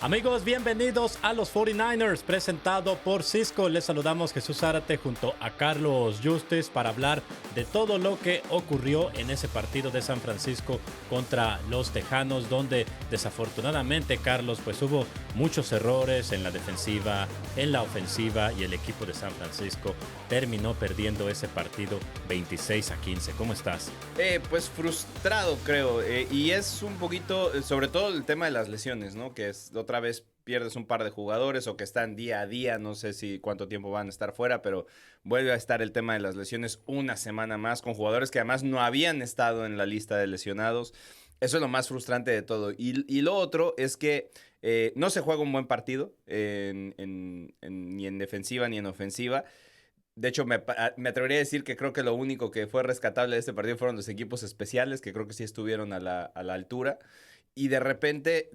Amigos, bienvenidos a los 49ers, presentado por Cisco. Les saludamos Jesús Zárate junto a Carlos Justes para hablar de todo lo que ocurrió en ese partido de San Francisco contra los Tejanos, donde desafortunadamente, Carlos, pues hubo muchos errores en la defensiva, en la ofensiva, y el equipo de San Francisco terminó perdiendo ese partido 26-15. ¿Cómo estás? Pues frustrado, creo, y es un poquito, sobre todo el tema de las lesiones, ¿no? Que es otra vez pierdes un par de jugadores o que están día a día, no sé si cuánto tiempo van a estar fuera, pero vuelve a estar el tema de las lesiones una semana más con jugadores que además no habían estado en la lista de lesionados. Eso es lo más frustrante de todo. Y lo otro es que no se juega un buen partido ni en defensiva ni en ofensiva. De hecho, me atrevería a decir que creo que lo único que fue rescatable de este partido fueron los equipos especiales, que creo que sí estuvieron a la altura. Y de repente,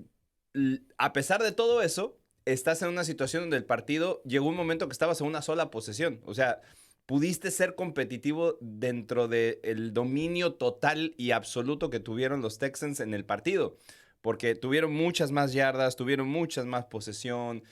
a pesar de todo eso, estás en una situación donde el partido llegó un momento que estabas en una sola posesión. O sea, pudiste ser competitivo dentro del dominio total y absoluto que tuvieron los Texans en el partido. Porque tuvieron muchas más yardas, tuvieron muchas más posesión,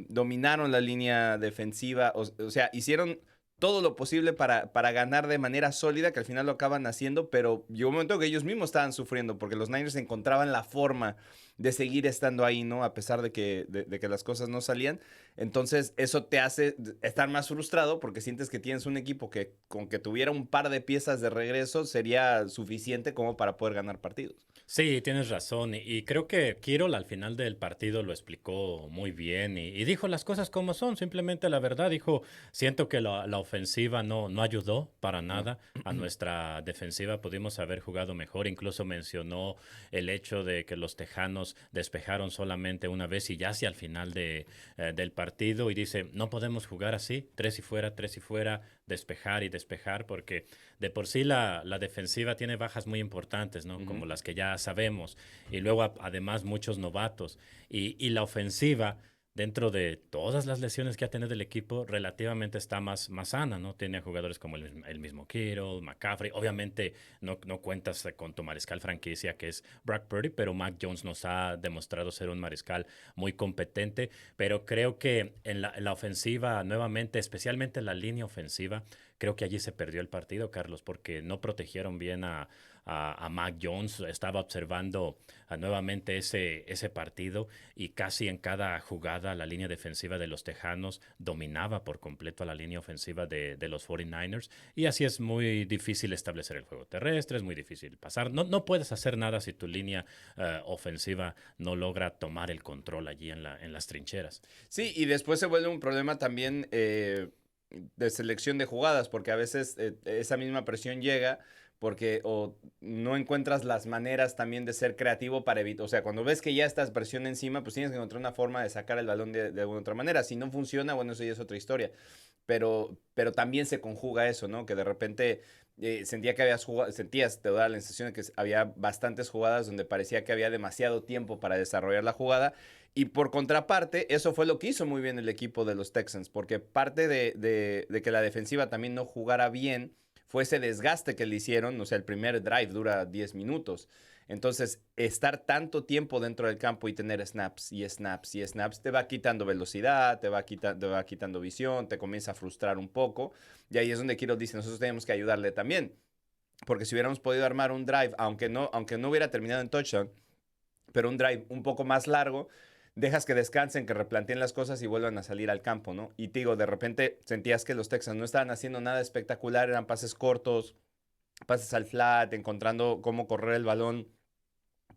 dominaron la línea defensiva, o sea, hicieron todo lo posible para ganar de manera sólida, que al final lo acaban haciendo, pero llegó un momento que ellos mismos estaban sufriendo, porque los Niners encontraban la forma de seguir estando ahí, ¿no? A pesar de que las cosas no salían. Entonces, eso te hace estar más frustrado, porque sientes que tienes un equipo que con que tuviera un par de piezas de regreso sería suficiente como para poder ganar partidos. Sí, tienes razón. Y creo que Kirol al final del partido lo explicó muy bien y dijo las cosas como son. Simplemente la verdad, dijo, siento que la ofensiva no ayudó para No. nada a nuestra defensiva. Pudimos haber jugado mejor. Incluso mencionó el hecho de que los Tejanos despejaron solamente una vez y ya hacia el final del partido. Y dice, no podemos jugar así, tres y fuera, despejar y despejar, porque de por sí la defensiva tiene bajas muy importantes, ¿no? Ujú. Como las que ya sabemos. Y luego además muchos novatos. Y la ofensiva, dentro de todas las lesiones que ha tenido el equipo, relativamente está más sana, ¿no? Tiene jugadores como el mismo Kittle, McCaffrey. Obviamente no cuentas con tu mariscal franquicia, que es Brock Purdy, pero Mac Jones nos ha demostrado ser un mariscal muy competente. Pero creo que en la ofensiva, nuevamente, especialmente en la línea ofensiva, creo que allí se perdió el partido, Carlos, porque no protegieron bien a Mac Jones. Estaba observando nuevamente ese partido y casi en cada jugada la línea defensiva de los Tejanos dominaba por completo a la línea ofensiva de los 49ers, y así es muy difícil establecer el juego terrestre, es muy difícil pasar. No puedes hacer nada si tu línea ofensiva no logra tomar el control allí en las trincheras. Sí, y después se vuelve un problema también de selección de jugadas, porque a veces esa misma presión llega porque o no encuentras las maneras también de ser creativo para evitar, o sea, cuando ves que ya estás presión encima, pues tienes que encontrar una forma de sacar el balón de alguna otra manera. Si no funciona, bueno, eso ya es otra historia. Pero también se conjuga eso, ¿no? Que de repente sentía que habías jugado, sentías, te da la sensación de que había bastantes jugadas donde parecía que había demasiado tiempo para desarrollar la jugada. Y por contraparte, eso fue lo que hizo muy bien el equipo de los Texans, porque parte de que la defensiva también no jugara bien fue ese desgaste que le hicieron. O sea, el primer drive dura 10 minutos. Entonces, estar tanto tiempo dentro del campo y tener snaps y snaps y snaps te va quitando velocidad, te va quitando visión, te comienza a frustrar un poco. Y ahí es donde Kiro dice, nosotros tenemos que ayudarle también. Porque si hubiéramos podido armar un drive, aunque no hubiera terminado en touchdown, pero un drive un poco más largo, dejas que descansen, que replanteen las cosas y vuelvan a salir al campo, ¿no? Y te digo, de repente sentías que los Texans no estaban haciendo nada espectacular, eran pases cortos, pases al flat, encontrando cómo correr el balón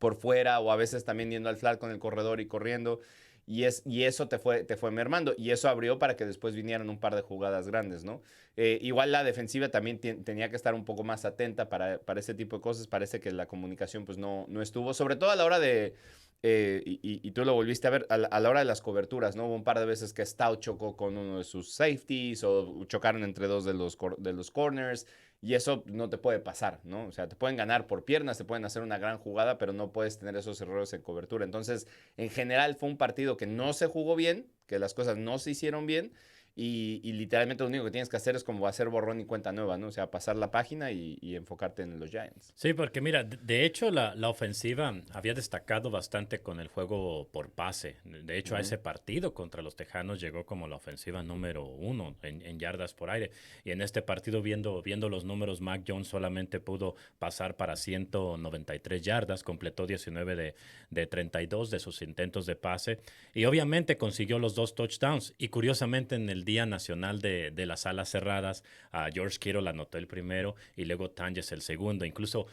por fuera, o a veces también yendo al flat con el corredor y corriendo. Y eso te fue mermando. Y eso abrió para que después vinieran un par de jugadas grandes, ¿no? Igual la defensiva también tenía que estar un poco más atenta para ese tipo de cosas. Parece que la comunicación pues no estuvo, sobre todo a la hora de... y tú lo volviste a ver a la hora de las coberturas, ¿no? Hubo un par de veces que Stout chocó con uno de sus safeties o chocaron entre dos de los corners. Y eso no te puede pasar, ¿no? O sea, te pueden ganar por piernas, te pueden hacer una gran jugada, pero no puedes tener esos errores en cobertura. Entonces, en general fue un partido que no se jugó bien, que las cosas no se hicieron bien. y literalmente lo único que tienes que hacer es como hacer borrón y cuenta nueva, ¿no? O sea, pasar la página y enfocarte en los Giants. Sí, porque mira, de hecho la ofensiva había destacado bastante con el juego por pase. De hecho, a Ujú. ese partido contra los Tejanos llegó como la ofensiva número uno en yardas por aire. Y en este partido, viendo los números, Mac Jones solamente pudo pasar para 193 yardas, completó 19 de 32 de sus intentos de pase. Y obviamente consiguió los 2 touchdowns. Y curiosamente, en el Día Nacional de las Alas Cerradas, George Kittle anotó el primero y luego Tanges el segundo. Incluso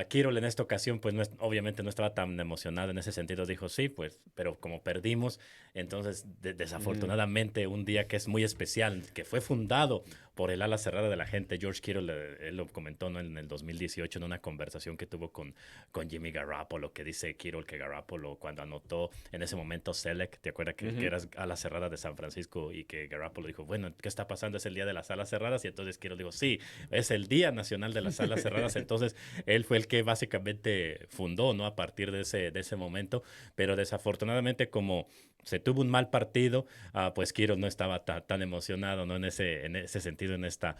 Kittle en esta ocasión, pues obviamente no estaba tan emocionado en ese sentido. Dijo, sí, pues, pero como perdimos, entonces Ujú. desafortunadamente un día que es muy especial, que fue fundado por el ala cerrada de la gente, George Kittle, él lo comentó, ¿no?, en el 2018 en una conversación que tuvo con Jimmy Garoppolo, que dice Kittle que Garoppolo cuando anotó en ese momento Selec, ¿te acuerdas que Ujú. eras ala cerrada de San Francisco y que Garoppolo dijo, bueno, ¿qué está pasando? Es el día de las alas cerradas y entonces Kittle dijo, sí, es el Día Nacional de las Alas Cerradas, entonces él fue el que básicamente fundó, ¿no? A partir de ese momento, pero desafortunadamente como se tuvo un mal partido, pues Kiro no estaba tan emocionado, ¿no? En ese sentido, en esta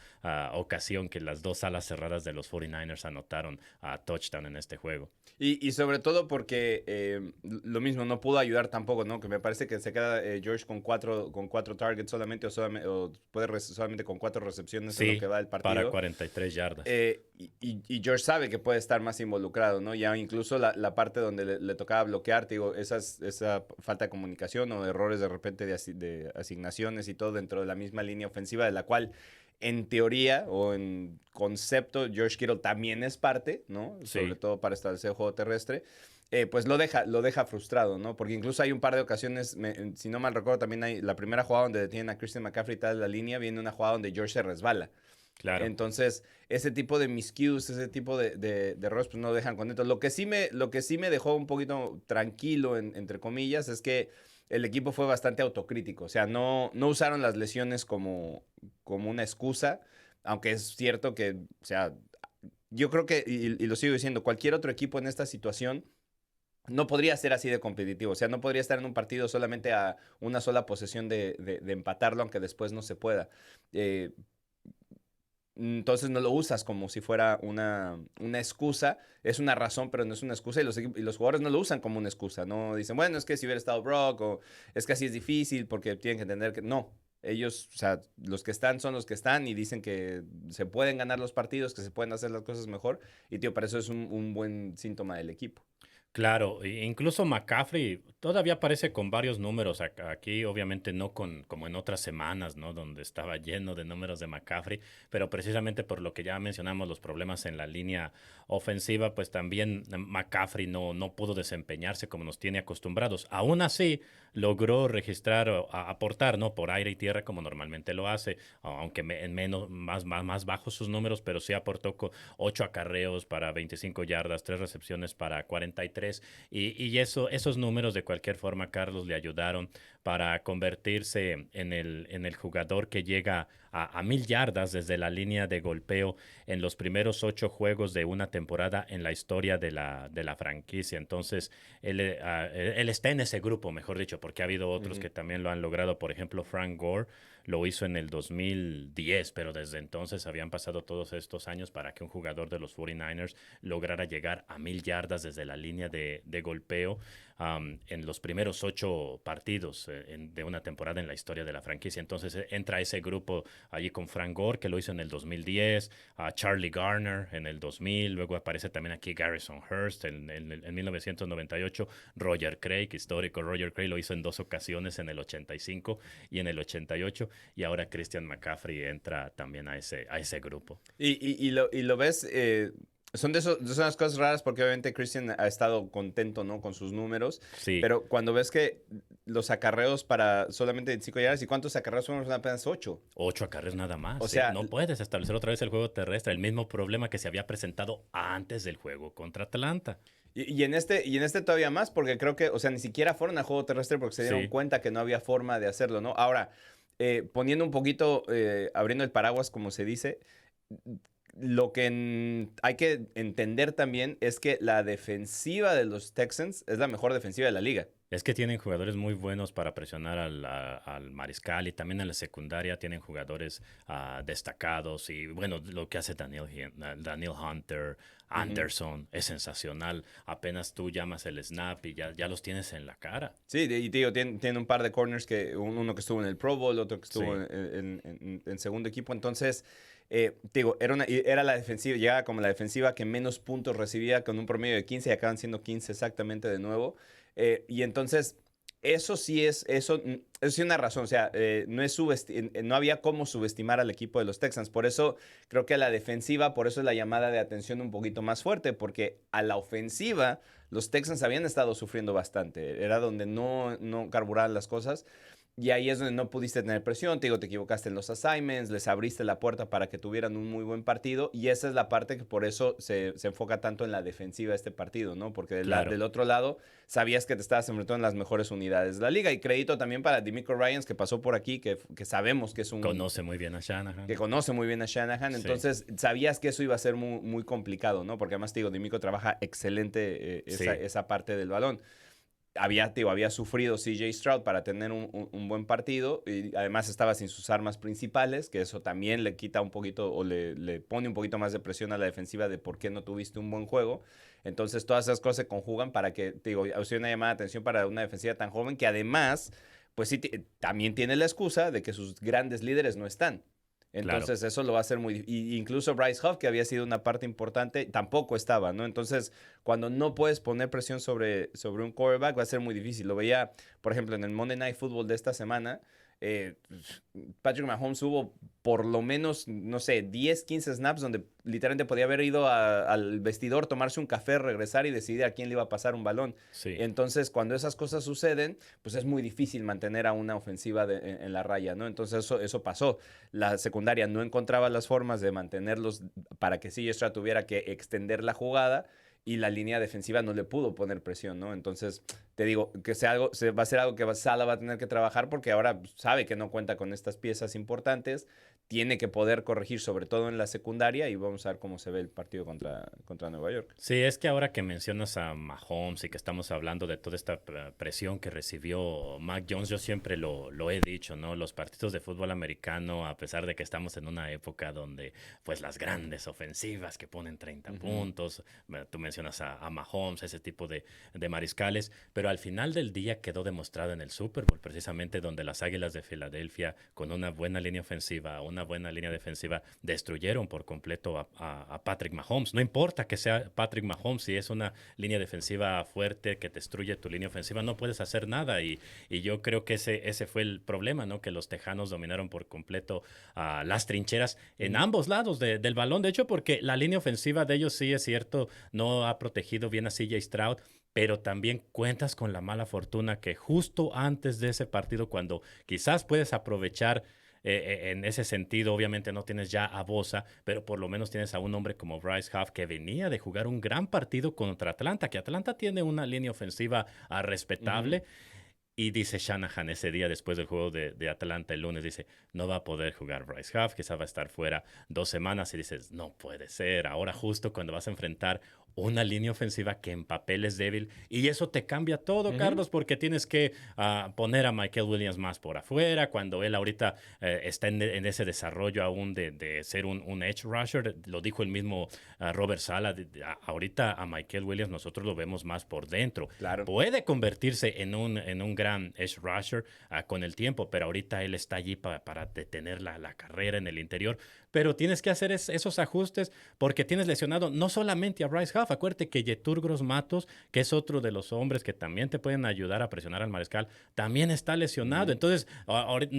ocasión que las dos alas cerradas de los 49ers anotaron a touchdown en este juego. Y sobre todo porque lo mismo no pudo ayudar tampoco, ¿no? Que me parece que se queda George con cuatro targets solamente o solamente con 4 recepciones en lo que Sí, va del para partido. 43 yardas. Y George sabe que puede estar más involucrado, ¿no? Ya incluso la parte donde le tocaba bloquear, te digo, esa falta de comunicación o errores de repente de asignaciones y todo dentro de la misma línea ofensiva, de la cual en teoría o en concepto George Kittle también es parte, ¿no? Sobre Sí, todo para establecer el juego terrestre. Pues lo deja frustrado, ¿no? Porque incluso hay un par de ocasiones, si no mal recuerdo, también hay la primera jugada donde detienen a Christian McCaffrey y tal la línea, viene una jugada donde George se resbala. claro. Entonces, ese tipo de miscues, ese tipo de errores, pues no dejan contentos. Lo que sí me dejó un poquito tranquilo, entre comillas, es que el equipo fue bastante autocrítico. O sea, no usaron las lesiones como una excusa, aunque es cierto que, o sea, yo creo que, y lo sigo diciendo, cualquier otro equipo en esta situación no podría ser así de competitivo. O sea, no podría estar en un partido solamente a una sola posesión de empatarlo, aunque después no se pueda. Eh, entonces no lo usas como si fuera una excusa. Es una razón, pero no es una excusa. Y los jugadores no lo usan como una excusa. No dicen, bueno, es que si hubiera estado Brock o es que así es difícil porque tienen que entender que no. Ellos, o sea, los que están son los que están y dicen que se pueden ganar los partidos, que se pueden hacer las cosas mejor. Y, tío, para eso es un buen síntoma del equipo. Claro, incluso McCaffrey todavía aparece con varios números aquí, obviamente no como en otras semanas, ¿no? Donde estaba lleno de números de McCaffrey, pero precisamente por lo que ya mencionamos, los problemas en la línea ofensiva, pues también McCaffrey no pudo desempeñarse como nos tiene acostumbrados. Aún así, logró registrar o aportar, ¿no? Por aire y tierra como normalmente lo hace, aunque en menos, más bajos sus números, pero sí aportó 8 acarreos para 25 yardas, 3 recepciones para 43. Y esos números de cualquier forma, Carlos, le ayudaron para convertirse en el jugador que llega a 1,000 yardas desde la línea de golpeo en los primeros 8 juegos de una temporada en la historia de la franquicia. Entonces, él está en ese grupo, mejor dicho, porque ha habido otros Ujú. que también lo han logrado. Por ejemplo, Frank Gore lo hizo en el 2010, pero desde entonces habían pasado todos estos años para que un jugador de los 49ers lograra llegar a 1,000 yardas desde la línea de golpeo en los primeros 8 partidos de una temporada en la historia de la franquicia. Entonces entra ese grupo allí con Frank Gore, que lo hizo en el 2010, a Charlie Garner en el 2000, luego aparece también aquí Garrison Hearst en 1998, Roger Craig, histórico Roger Craig, lo hizo en 2 ocasiones en el 85 y en el 88, y ahora Christian McCaffrey entra también a ese grupo. Y lo ves, son las cosas raras porque obviamente Christian ha estado contento, ¿no? Con sus números, Sí, pero cuando ves que los acarreos para solamente 25 yardas, ¿y cuántos acarreos son? Apenas 8. 8 acarreos nada más, O sí. sea, No puedes establecer otra vez el juego terrestre, el mismo problema que se había presentado antes del juego contra Atlanta. y en este todavía más, porque creo que, o sea, ni siquiera fueron a juego terrestre porque se dieron Sí, cuenta que no había forma de hacerlo, ¿no? Ahora, poniendo un poquito, abriendo el paraguas, como se dice, lo que hay que entender también es que la defensiva de los Texans es la mejor defensiva de la liga. Es que tienen jugadores muy buenos para presionar al mariscal y también en la secundaria tienen jugadores destacados y bueno, lo que hace Daniel Hunter, Ujú. Anderson, es sensacional. Apenas tú llamas el snap y ya los tienes en la cara. Sí, y te digo, tiene un par de corners, uno que estuvo en el Pro Bowl, otro que estuvo Sí, en segundo equipo. Entonces, te digo, era la defensiva, llegaba como la defensiva que menos puntos recibía con un promedio de 15 y acaban siendo 15 exactamente de nuevo. Y entonces, eso sí una razón. O sea, no había cómo subestimar al equipo de los Texans. Por eso creo que a la defensiva, por eso es la llamada de atención un poquito más fuerte, porque a la ofensiva los Texans habían estado sufriendo bastante. Era donde no carburaban las cosas. Y ahí es donde no pudiste tener presión. Te digo, te equivocaste en los assignments, les abriste la puerta para que tuvieran un muy buen partido. Y esa es la parte que por eso se enfoca tanto en la defensiva de este partido, ¿no? Porque claro. del otro lado sabías que te estabas enfrentando en las mejores unidades de la liga. Y crédito también para Demico Ryans, que pasó por aquí, que sabemos que es Conoce muy bien a que Shanahan. conoce muy bien a Shanahan, Sí, entonces sabías que eso iba a ser muy, muy complicado, ¿no? Porque además, te digo, Dimico trabaja excelente sí. esa parte del balón. Había sufrido CJ Stroud para tener un buen partido y además estaba sin sus armas principales, que eso también le quita un poquito o le pone un poquito más de presión a la defensiva de por qué no tuviste un buen juego. Entonces todas esas cosas se conjugan para que, te digo, sea una llamada de atención para una defensiva tan joven que además, pues sí, también tiene la excusa de que sus grandes líderes no están. Claro. Entonces eso lo va a hacer incluso Bryce Huff, que había sido una parte importante, tampoco estaba, ¿no? Entonces, cuando no puedes poner presión sobre un quarterback, va a ser muy difícil. Lo veía, por ejemplo, en el Monday Night Football de esta semana. eh, Patrick Mahomes hubo por lo menos, no sé, 10, 15 snaps donde literalmente podía haber ido al vestidor, tomarse un café, regresar y decidir a quién le iba a pasar un balón. Sí. Entonces, cuando esas cosas suceden, pues es muy difícil mantener a una ofensiva en la raya, ¿no? Entonces, eso pasó. La secundaria no encontraba las formas de mantenerlos para que CJ Stroud tuviera que extender la jugada y la línea defensiva no le pudo poner presión, ¿no? Entonces, te digo que va a ser algo que Sala va a tener que trabajar porque ahora sabe que no cuenta con estas piezas importantes, tiene que poder corregir sobre todo en la secundaria y vamos a ver cómo se ve el partido contra Nueva York. Sí, es que ahora que mencionas a Mahomes y que estamos hablando de toda esta presión que recibió Mac Jones, yo siempre lo he dicho, ¿no? Los partidos de fútbol americano, a pesar de que estamos en una época donde, pues, las grandes ofensivas que ponen 30 Ujú. puntos, tú mencionas a Mahomes, ese tipo de mariscales, pero al final del día quedó demostrado en el Super Bowl, precisamente donde las Águilas de Filadelfia, con una buena línea ofensiva, una buena línea defensiva, destruyeron por completo a Patrick Mahomes. No importa que sea Patrick Mahomes, si es una línea defensiva fuerte que destruye tu línea ofensiva, no puedes hacer nada. Y yo creo que ese fue el problema, ¿no? Que los Tejanos dominaron por completo las trincheras en Ujú. ambos lados del balón. De hecho, porque la línea ofensiva de ellos sí es cierto, no ha protegido bien a CJ Stroud, pero también cuentas con la mala fortuna que justo antes de ese partido, cuando quizás puedes aprovechar en ese sentido, obviamente no tienes ya a Bosa, pero por lo menos tienes a un hombre como Bryce Huff que venía de jugar un gran partido contra Atlanta, que Atlanta tiene una línea ofensiva Ujú. respetable. Y dice Shanahan ese día después del juego de Atlanta el lunes, dice, no va a poder jugar Bryce Huff, quizá va a estar fuera 2 semanas y dices, no puede ser, ahora justo cuando vas a enfrentar una línea ofensiva que en papel es débil y eso te cambia todo, Ujú. Carlos, porque tienes que poner a Michael Williams más por afuera, cuando él ahorita está en ese desarrollo aún de ser un edge rusher, lo dijo el mismo Robert Sala, ahorita a Michael Williams nosotros lo vemos más por dentro, Claro. puede convertirse en un gran edge rusher con el tiempo, pero ahorita él está allí para detener la carrera en el interior. Pero tienes que hacer esos ajustes porque tienes lesionado no solamente a Bryce Huff, acuérdate que Yetur Gross Matos, que es otro de los hombres que también te pueden ayudar a presionar al mariscal, también está lesionado. Ujú. Entonces,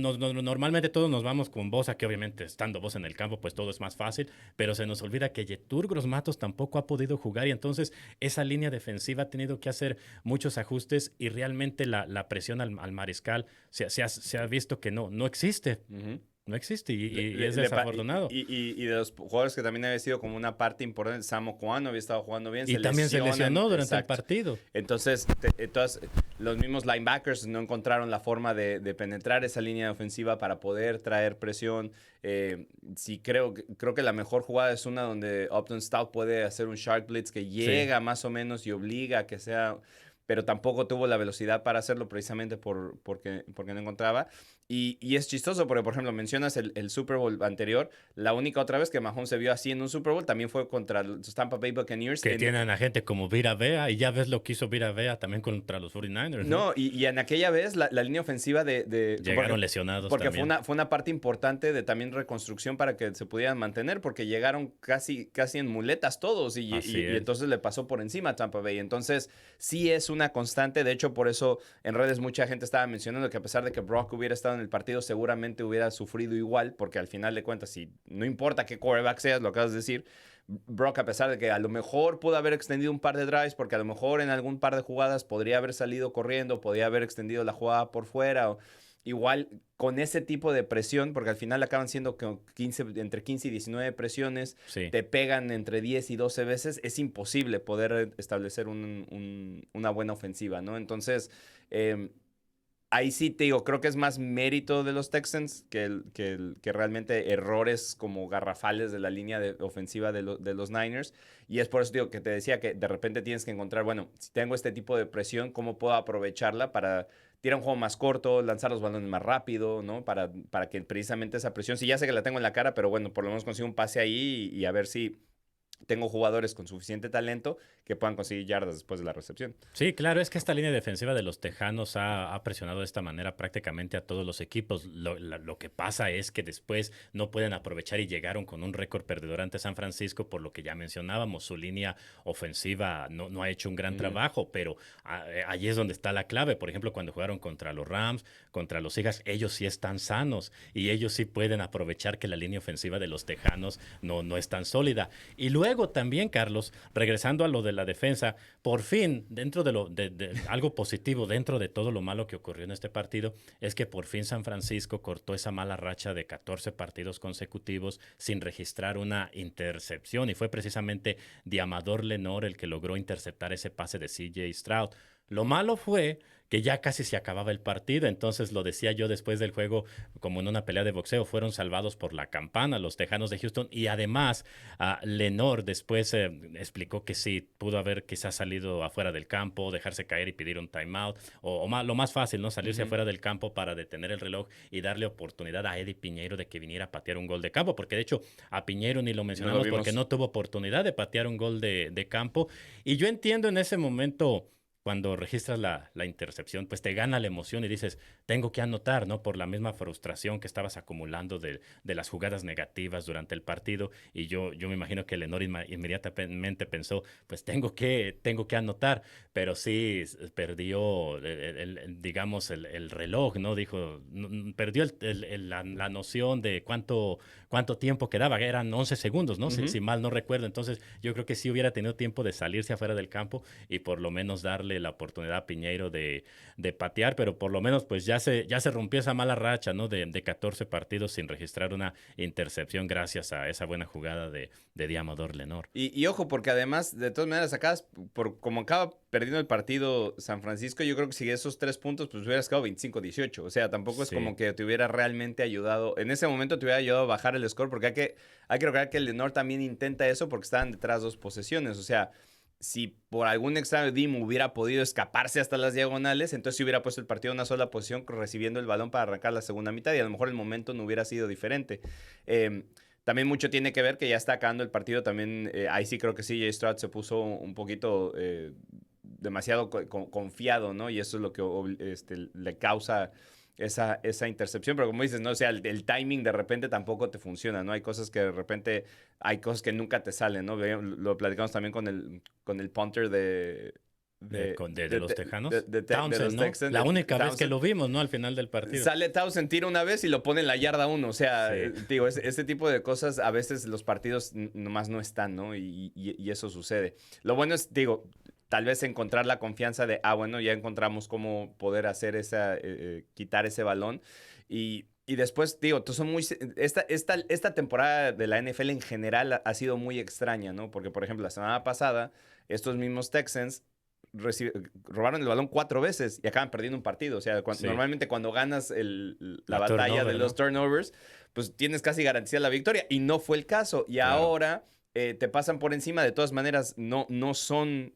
normalmente todos nos vamos con Bosa, que obviamente estando Bosa en el campo, pues todo es más fácil, pero se nos olvida que Yetur Gross Matos tampoco ha podido jugar y entonces esa línea defensiva ha tenido que hacer muchos ajustes y realmente la presión al mariscal se ha visto que no existe. Ujú. No existe Le- y le- es le pa- y, desafortunado. y de los jugadores que también había sido como una parte importante, Samo Cuano había estado jugando bien, Y se también se lesionan, lesionó durante el exacto. partido. Entonces, los mismos linebackers no encontraron la forma de penetrar esa línea ofensiva para poder traer presión. Sí, creo que la mejor jugada es una donde Upton Stout puede hacer un Shark Blitz que Sí, llega más o menos y obliga a que sea pero tampoco tuvo la velocidad para hacerlo precisamente porque no encontraba. Y es chistoso porque, por ejemplo, mencionas el Super Bowl anterior. La única otra vez que Mahomes se vio así en un Super Bowl también fue contra los Tampa Bay Buccaneers. Que tienen a gente como Vita Vea, y ya ves lo que hizo Vita Vea también contra los 49ers, ¿no? No, y en aquella vez la línea ofensiva Llegaron lesionados porque también. fue una parte importante de también reconstrucción para que se pudieran mantener, porque llegaron casi en muletas todos Así y es. entonces le pasó por encima a Tampa Bay. Entonces, sí es una constante. De hecho, por eso en redes mucha gente estaba mencionando que a pesar de que Brock hubiera estado en el partido, seguramente hubiera sufrido igual, porque al final de cuentas, si no importa qué quarterback seas, lo acabas de decir, Brock, a pesar de que a lo mejor pudo haber extendido un par de drives, porque a lo mejor en algún par de jugadas podría haber salido corriendo, podría haber extendido la jugada por fuera, o igual con ese tipo de presión, porque al final acaban siendo entre 15 y 19 presiones, Sí. te pegan entre 10 y 12 veces, es imposible poder establecer una buena ofensiva, ¿no? Entonces, ahí sí te digo, creo que es más mérito de los Texans que realmente errores como garrafales de la línea ofensiva de los Niners. Y es por eso digo que te decía que de repente tienes que encontrar, bueno, si tengo este tipo de presión, ¿cómo puedo aprovecharla para tirar un juego más corto, lanzar los balones más rápido, ¿no? Para que precisamente esa presión, si ya sé que la tengo en la cara, pero bueno, por lo menos consigo un pase ahí y a ver si tengo jugadores con suficiente talento que puedan conseguir yardas después de la recepción. Sí, claro, es que esta línea defensiva de los Tejanos ha presionado de esta manera prácticamente a todos los equipos. Lo que pasa es que después no pueden aprovechar y llegaron con un récord perdedor ante San Francisco, por lo que ya mencionábamos, su línea ofensiva no ha hecho un gran trabajo, pero allí es donde está la clave. Por ejemplo, cuando jugaron contra los Rams, contra los Seahawks, ellos sí están sanos y ellos sí pueden aprovechar que la línea ofensiva de los Tejanos no es tan sólida. Y luego también, Carlos, regresando a lo de la defensa, por fin, dentro de algo positivo, dentro de todo lo malo que ocurrió en este partido, es que por fin San Francisco cortó esa mala racha de 14 partidos consecutivos sin registrar una intercepción, y fue precisamente Diamador Lenore el que logró interceptar ese pase de CJ Stroud. Lo malo fue que ya casi se acababa el partido, entonces lo decía yo después del juego, como en una pelea de boxeo, fueron salvados por la campana los Tejanos de Houston, y además Lenore después explicó que sí, pudo haber quizás salido afuera del campo, dejarse caer y pedir un timeout, lo más fácil, ¿no? Salirse afuera del campo para detener el reloj y darle oportunidad a Eddie Piñeiro de que viniera a patear un gol de campo, porque de hecho a Piñeiro ni lo mencionamos porque no tuvo oportunidad de patear un gol de campo, y yo entiendo en ese momento cuando registras la intercepción, pues te gana la emoción y dices, tengo que anotar, ¿no? Por la misma frustración que estabas acumulando de las jugadas negativas durante el partido. Y yo me imagino que Lenore inmediatamente pensó, pues tengo que anotar. Pero sí perdió, digamos, el reloj, ¿no? Dijo, perdió la noción de cuánto tiempo quedaba. Eran 11 segundos, ¿no? Si mal no recuerdo. Entonces, yo creo que sí hubiera tenido tiempo de salirse afuera del campo y por lo menos darle la oportunidad a Piñeiro de patear, pero por lo menos pues ya se rompió esa mala racha, ¿no? De 14 partidos sin registrar una intercepción gracias a esa buena jugada de Diamador Lenore. Y ojo, porque además, de todas maneras, como acaba perdiendo el partido San Francisco, yo creo que si esos 3 puntos, pues hubieras quedado 25-18. O sea, tampoco es como que te hubiera realmente ayudado. En ese momento te hubiera ayudado a bajar el score, porque hay que recordar que el Lenore también intenta eso porque estaban detrás 2 posesiones. O sea, si por algún extraño Dim hubiera podido escaparse hasta las diagonales, entonces sí hubiera puesto el partido en una sola posición, recibiendo el balón para arrancar la segunda mitad, y a lo mejor el momento no hubiera sido diferente. También mucho tiene que ver que ya está acabando el partido. También ahí sí creo que CJ Stroud se puso un poquito demasiado confiado, ¿no? Y eso es lo que le causa esa intercepción. Pero como dices, ¿no? O sea, el timing de repente tampoco te funciona, ¿no? Hay cosas que de repente, hay cosas que nunca te salen, ¿no? Lo platicamos también con el punter de los Tejanos. Townsend, ¿no? Texans, la única Townsend. vez que lo vimos, ¿no? Al final del partido. Sale Townsend, tira una vez y lo pone en la yarda 1. O sea, digo, ese tipo de cosas a veces los partidos nomás no están, ¿no? Y eso sucede. Lo bueno es, digo, tal vez encontrar la confianza de, bueno, ya encontramos cómo poder hacer quitar ese balón. Y después, digo, esta temporada de la NFL en general ha sido muy extraña, ¿no? Porque, por ejemplo, la semana pasada, estos mismos Texans robaron el balón 4 veces y acaban perdiendo un partido. O sea, normalmente cuando ganas la batalla de los turnovers, pues tienes casi garantizada la victoria. Y no fue el caso. Y ahora te pasan por encima, de todas maneras no son,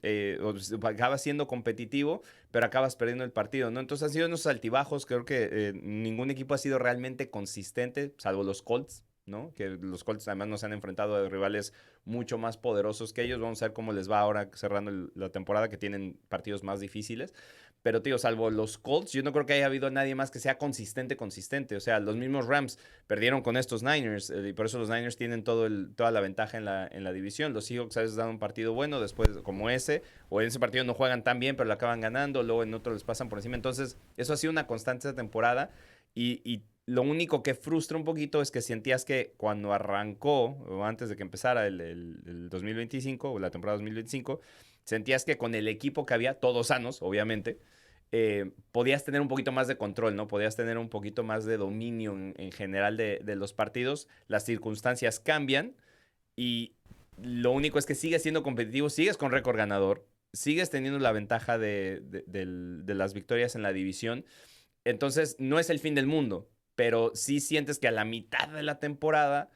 acabas siendo competitivo, pero acabas perdiendo el partido, ¿no? Entonces han sido unos altibajos, creo que ningún equipo ha sido realmente consistente, salvo los Colts, ¿no? Que los Colts además nos han enfrentado a rivales mucho más poderosos que ellos. Vamos a ver cómo les va ahora cerrando la temporada, que tienen partidos más difíciles. Pero, tío, salvo los Colts, yo no creo que haya habido nadie más que sea consistente. O sea, los mismos Rams perdieron con estos Niners y por eso los Niners tienen toda la ventaja en la división. Los Seahawks a veces dan un partido bueno, después como ese, o en ese partido no juegan tan bien, pero lo acaban ganando, luego en otro les pasan por encima. Entonces, eso ha sido una constante esta temporada y lo único que frustra un poquito es que sentías que cuando arrancó, o antes de que empezara el 2025, o la temporada 2025, sentías que con el equipo que había, todos sanos, obviamente, podías tener un poquito más de control, ¿no? Podías tener un poquito más de dominio en general de los partidos. Las circunstancias cambian y lo único es que sigues siendo competitivo, sigues con récord ganador, sigues teniendo la ventaja de las victorias en la división. Entonces, no es el fin del mundo, pero sí sientes que a la mitad de la temporada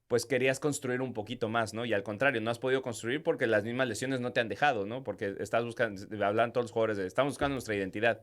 pues querías construir un poquito más, ¿no? Y al contrario, no has podido construir porque las mismas lesiones no te han dejado, ¿no? Porque estás buscando, hablan todos los jugadores de, estamos buscando nuestra identidad.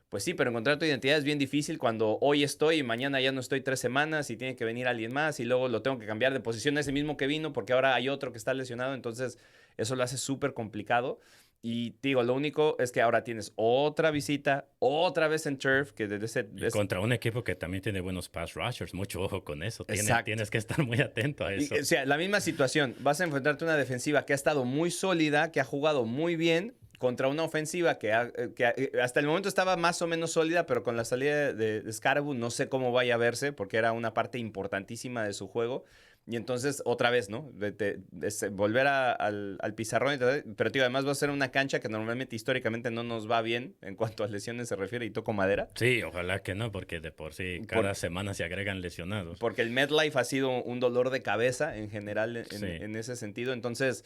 Pues sí, pero encontrar tu identidad es bien difícil cuando hoy estoy y mañana ya no estoy 3 semanas y tiene que venir alguien más y luego lo tengo que cambiar de posición a ese mismo que vino porque ahora hay otro que está lesionado, entonces eso lo hace súper complicado. Y digo, lo único es que ahora tienes otra visita, otra vez en Turf, que desde ese... Contra un equipo que también tiene buenos pass rushers, mucho ojo con eso. Exacto. Tienes que estar muy atento a eso. O sea, la misma situación. Vas a enfrentarte a una defensiva que ha estado muy sólida, que ha jugado muy bien, contra una ofensiva que hasta el momento estaba más o menos sólida, pero con la salida de Scarabout no sé cómo vaya a verse, porque era una parte importantísima de su juego. Y entonces, otra vez, ¿no? Volver al pizarrón. Pero, tío, además va a ser una cancha que normalmente, históricamente, no nos va bien en cuanto a lesiones se refiere, y toco madera. Sí, ojalá que no, porque de por sí cada semana se agregan lesionados. Porque el MetLife ha sido un dolor de cabeza en general en ese sentido. Entonces,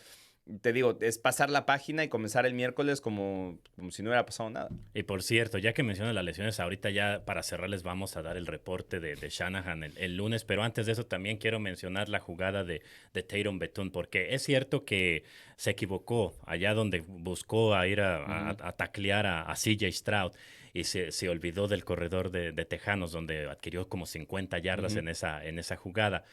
te digo, es pasar la página y comenzar el miércoles como si no hubiera pasado nada. Y por cierto, ya que mencionas las lesiones, ahorita ya para cerrar les vamos a dar el reporte de Shanahan el lunes, pero antes de eso también quiero mencionar la jugada de Tatum Bethune, porque es cierto que se equivocó allá donde buscó a ir a taclear a CJ Stroud y se olvidó del corredor de Tejanos, donde adquirió como 50 yardas en esa jugada.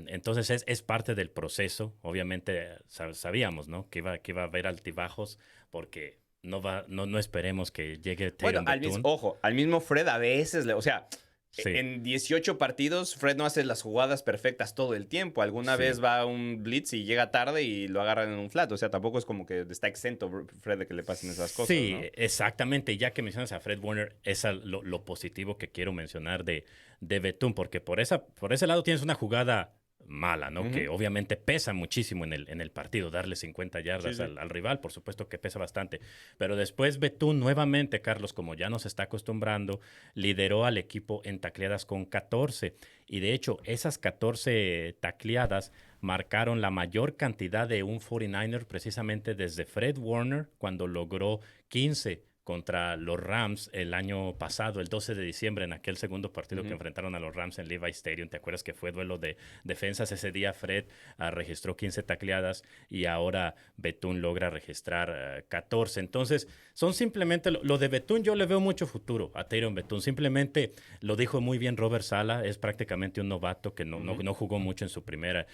Entonces es parte del proceso. Obviamente sabíamos, ¿no? que iba a haber altibajos porque no esperemos que llegue Tatum Bethune. Ojo, al mismo Fred a veces, o sea, Sí. En 18 partidos, Fred no hace las jugadas perfectas todo el tiempo. Alguna vez va a un blitz y llega tarde y lo agarran en un flat. O sea, tampoco es como que está exento Fred de que le pasen esas cosas. Sí, ¿no? exactamente. Ya que mencionas a Fred Warner, es lo positivo que quiero mencionar de Bethune, porque por ese lado tienes una jugada mala, ¿no? Que obviamente pesa muchísimo en el partido, darle 50 yardas al rival, por supuesto que pesa bastante. Pero después Bethune nuevamente, Carlos, como ya nos está acostumbrando, lideró al equipo en tacleadas con 14. Y de hecho, esas 14 tacleadas marcaron la mayor cantidad de un 49er precisamente desde Fred Warner, cuando logró 15 contra los Rams el año pasado, el 12 de diciembre, en aquel segundo partido que enfrentaron a los Rams en Levi Stadium. ¿Te acuerdas que fue duelo de defensas? Ese día Fred registró 15 tacleadas y ahora Bethune logra registrar 14. Entonces, son simplemente, lo de Bethune yo le veo mucho futuro a Tatum Bethune. Simplemente lo dijo muy bien Robert Saleh, es prácticamente un novato que no jugó mucho en su primer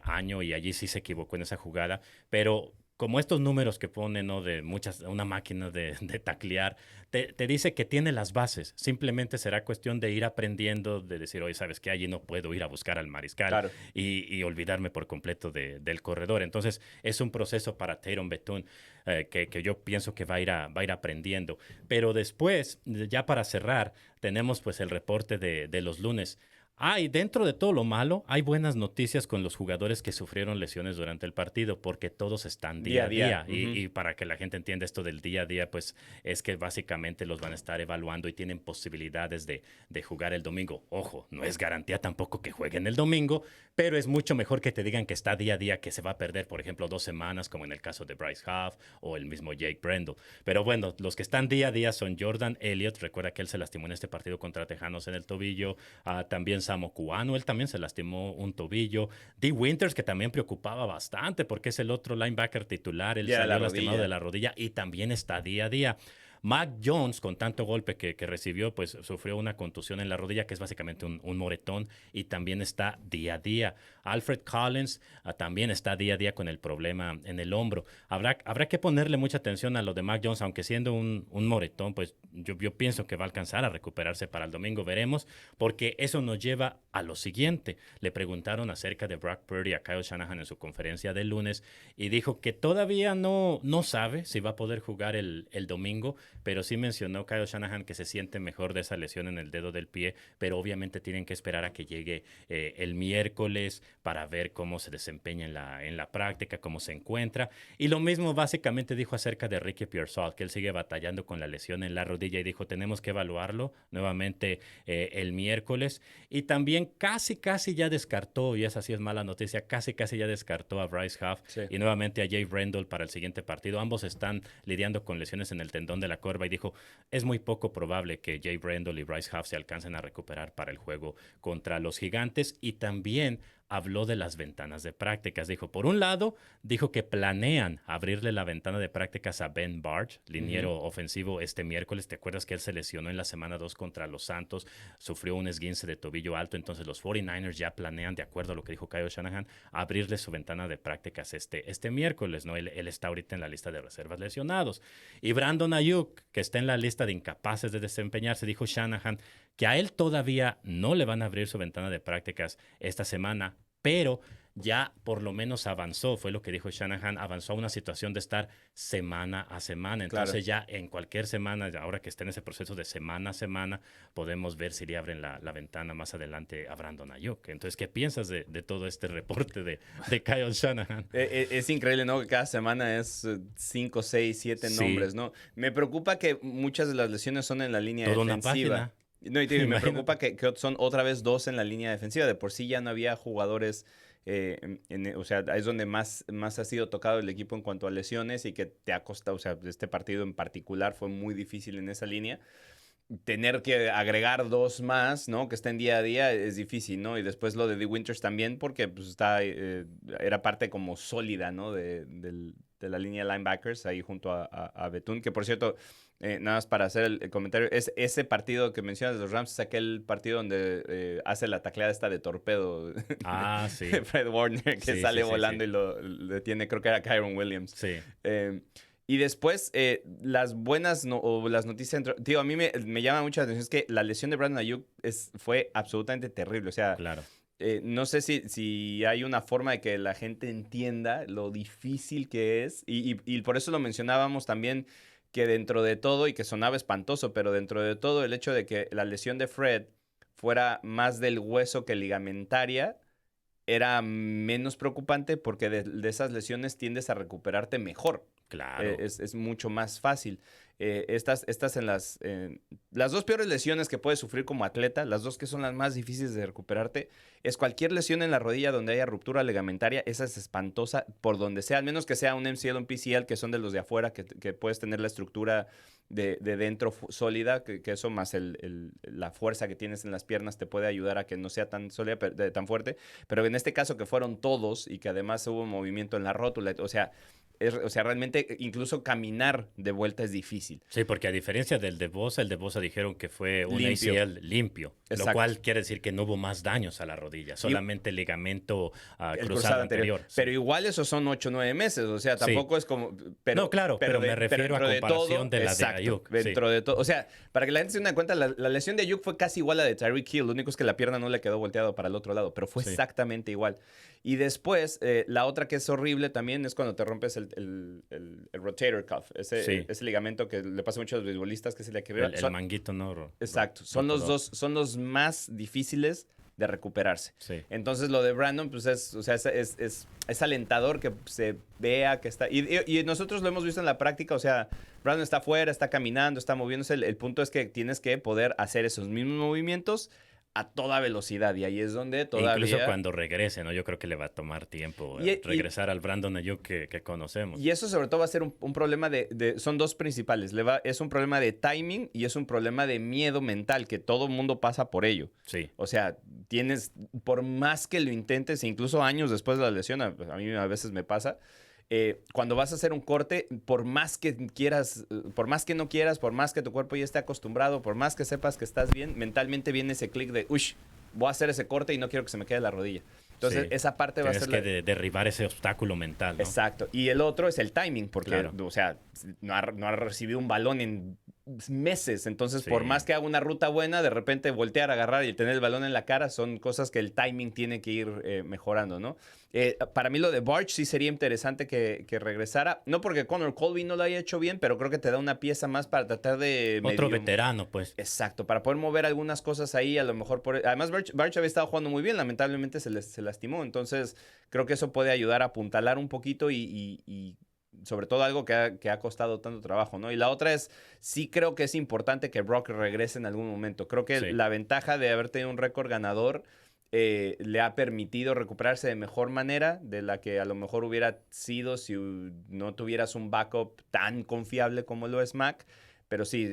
año y allí sí se equivocó en esa jugada, pero como estos números que pone, ¿no? De una máquina de taclear, te dice que tiene las bases. Simplemente será cuestión de ir aprendiendo, de decir, oye, ¿sabes qué? Allí no puedo ir a buscar al mariscal. Claro. y olvidarme por completo del corredor. Entonces, es un proceso para Tatum Bethune que yo pienso que va a ir aprendiendo. Pero después, ya para cerrar, tenemos pues el reporte de los lunes. Y dentro de todo lo malo, hay buenas noticias con los jugadores que sufrieron lesiones durante el partido, porque todos están día a día. Y para que la gente entienda esto del día a día, pues es que básicamente los van a estar evaluando y tienen posibilidades de jugar el domingo. Ojo, no es garantía tampoco que jueguen el domingo, pero es mucho mejor que te digan que está día a día, que se va a perder, por ejemplo, 2 semanas, como en el caso de Bryce Huff o el mismo Jake Brendel. Pero bueno, los que están día a día son Jordan Elliott. Recuerda que él se lastimó en este partido contra Tejanos en el tobillo. También Samu Okuano, él también se lastimó un tobillo. Dee Winters, que también preocupaba bastante porque es el otro linebacker titular. Él salió lastimado de la rodilla y también está día a día. Mac Jones, con tanto golpe que recibió, pues sufrió una contusión en la rodilla, que es básicamente un moretón, y también está día a día. Alfred Collins también está día a día con el problema en el hombro. Habrá que ponerle mucha atención a lo de Mac Jones, aunque siendo un moretón, pues yo pienso que va a alcanzar a recuperarse para el domingo, veremos, porque eso nos lleva a lo siguiente. Le preguntaron acerca de Brock Purdy a Kyle Shanahan en su conferencia del lunes y dijo que todavía no sabe si va a poder jugar el domingo, pero sí mencionó Kyle Shanahan que se siente mejor de esa lesión en el dedo del pie, pero obviamente tienen que esperar a que llegue el miércoles para ver cómo se desempeña en la práctica, cómo se encuentra. Y lo mismo básicamente dijo acerca de Ricky Pearsall, que él sigue batallando con la lesión en la rodilla y dijo, tenemos que evaluarlo nuevamente el miércoles. Y también casi ya descartó, y esa sí es mala noticia, casi ya descartó a Bryce Huff y nuevamente a Jay Rendell para el siguiente partido. Ambos están lidiando con lesiones en el tendón de la corva y dijo, es muy poco probable que Jay Rendell y Bryce Huff se alcancen a recuperar para el juego contra los Gigantes. Y también habló de las ventanas de prácticas. Dijo, por un lado, dijo que planean abrirle la ventana de prácticas a Ben Bartch, liniero ofensivo, este miércoles. ¿Te acuerdas que él se lesionó en la semana 2 contra los Santos? Sufrió un esguince de tobillo alto. Entonces los 49ers ya planean, de acuerdo a lo que dijo Kyle Shanahan, abrirle su ventana de prácticas este miércoles, ¿no? Él está ahorita en la lista de reservas lesionados. Y Brandon Ayuk, que está en la lista de incapaces de desempeñarse, dijo Shanahan que a él todavía no le van a abrir su ventana de prácticas esta semana, pero ya por lo menos avanzó, fue lo que dijo Shanahan, avanzó a una situación de estar semana a semana. Entonces ya en cualquier semana, ahora que está en ese proceso de semana a semana, podemos ver si le abren la ventana más adelante a Brandon Ayuk. Entonces, ¿qué piensas de todo este reporte de Kyle Shanahan? Es increíble, ¿no? Que cada semana es 5, 6, 7 nombres, ¿no? Me preocupa que muchas de las lesiones son en la línea defensiva. No, y me preocupa que son otra vez 2 en la línea defensiva. De por sí ya no había jugadores, o sea, es donde más ha sido tocado el equipo en cuanto a lesiones y que te ha costado, o sea, este partido en particular fue muy difícil en esa línea. Tener que agregar 2 más, ¿no? Que estén día a día es difícil, ¿no? Y después lo de Dee Winters también porque pues, era parte como sólida, ¿no? De la línea de linebackers ahí junto a Bethune, que por cierto, nada más para hacer el comentario, es ese partido que mencionas de los Rams, es aquel partido donde hace la tacleada esta de torpedo. Ah, sí. Fred Warner, que sale volando y lo detiene, creo que era Kyron Williams. Sí. Y después, las buenas o las noticias, tío, a mí me llama mucho la atención es que la lesión de Brandon Ayuk fue absolutamente terrible. O sea, claro. No sé si hay una forma de que la gente entienda lo difícil que es. Y por eso lo mencionábamos también, que dentro de todo, y que sonaba espantoso, pero dentro de todo, el hecho de que la lesión de Fred fuera más del hueso que ligamentaria, era menos preocupante porque de esas lesiones tiendes a recuperarte mejor. Claro. Es mucho más fácil. Estas en las 2 peores lesiones que puedes sufrir como atleta, las 2 que son las más difíciles de recuperarte, es cualquier lesión en la rodilla donde haya ruptura ligamentaria. Esa es espantosa por donde sea, al menos que sea un MCL o un PCL, que son de los de afuera, que puedes tener la estructura de dentro sólida, que eso más la fuerza que tienes en las piernas te puede ayudar a que no sea tan sólida, tan fuerte. Pero en este caso que fueron todos y que además hubo movimiento en la rótula, o sea, realmente incluso caminar de vuelta es difícil. Sí, porque a diferencia del de Bosa, el de Bosa dijeron que fue un ACL limpio, lo cual quiere decir que no hubo más daños a la rodilla, solamente el ligamento cruzado anterior. Sí. Pero igual esos son 8 o 9 meses, o sea, tampoco es como... no, claro, pero me refiero a comparación de la de Ayuk. Dentro de todo, o sea, para que la gente se dé cuenta, la lesión de Ayuk fue casi igual a la de Tyreek Hill, lo único es que la pierna no le quedó volteado para el otro lado, pero fue exactamente igual. Y después, la otra que es horrible también es cuando te rompes el rotator cuff, ese ligamento que le pasa mucho a los beisbolistas, que es el manguito, ¿no? Exacto. Son los más difíciles de recuperarse. Sí. Entonces, lo de Brandon, pues es alentador que se vea que está... Y nosotros lo hemos visto en la práctica, o sea, Brandon está afuera, está caminando, está moviéndose. El punto es que tienes que poder hacer esos mismos movimientos a toda velocidad y ahí es donde E todavía... incluso cuando regrese, ¿no? Yo creo que le va a tomar tiempo regresar al Brandon Ayuk que conocemos. Y eso sobre todo va a ser un problema son dos principales. Es un problema de timing y es un problema de miedo mental, que todo el mundo pasa por ello. Sí. O sea, por más que lo intentes, incluso años después de la lesión, a mí a veces me pasa, cuando vas a hacer un corte, por más que quieras, por más que no quieras, por más que tu cuerpo ya esté acostumbrado, por más que sepas que estás bien, mentalmente viene ese clic de, uy, voy a hacer ese corte y no quiero que se me quede la rodilla. Entonces, esa parte va a ser... Tienes que derribar ese obstáculo mental, ¿no? Exacto. Y el otro es el timing, porque, claro. o sea, no ha recibido un balón en meses. Entonces, por más que haga una ruta buena, de repente voltear, agarrar y tener el balón en la cara, son cosas que el timing tiene que ir mejorando, ¿no? Para mí lo de Barch sí sería interesante que regresara. No porque Connor Colby no lo haya hecho bien, pero creo que te da una pieza más para tratar de... Otro veterano, pues. Exacto, para poder mover algunas cosas ahí, a lo mejor... Además, Barch había estado jugando muy bien, lamentablemente se lastimó. Entonces, creo que eso puede ayudar a apuntalar un poquito y sobre todo algo que ha costado tanto trabajo, ¿no? Y la otra es, sí creo que es importante que Brock regrese en algún momento. Creo que la ventaja de haber tenido un récord ganador le ha permitido recuperarse de mejor manera de la que a lo mejor hubiera sido si no tuvieras un backup tan confiable como lo es Mac. Pero sí,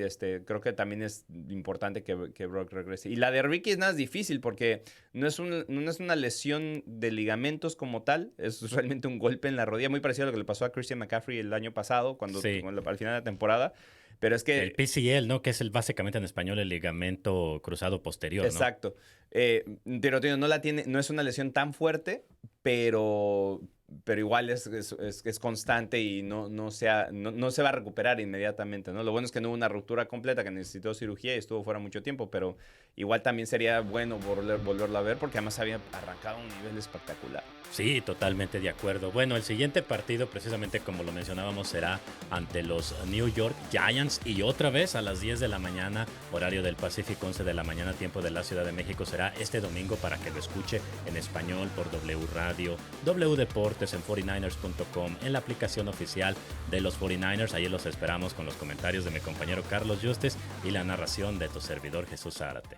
creo que también es importante que Brock regrese. Y la de Ricky es más difícil porque no es una lesión de ligamentos como tal, es realmente un golpe en la rodilla, muy parecido a lo que le pasó a Christian McCaffrey el año pasado, cuando al final de la temporada. Pero es que... El PCL, ¿no? Que es básicamente en español el ligamento cruzado posterior, ¿no? Exacto. Pero no es una lesión tan fuerte, pero igual es constante y no se va a recuperar inmediatamente, ¿no? Lo bueno es que no hubo una ruptura completa, que necesitó cirugía y estuvo fuera mucho tiempo, pero igual también sería bueno volverlo a ver porque además había arrancado a un nivel espectacular. Sí, totalmente de acuerdo. Bueno, el siguiente partido, precisamente como lo mencionábamos, será ante los New York Giants y otra vez a las 10 de la mañana, horario del Pacífico, 11 de la mañana, tiempo de la Ciudad de México. Será este domingo para que lo escuche en español por W Radio, W Deportes en 49ers.com, en la aplicación oficial de los 49ers. Ahí los esperamos con los comentarios de mi compañero Carlos Justes y la narración de tu servidor Jesús Zárate.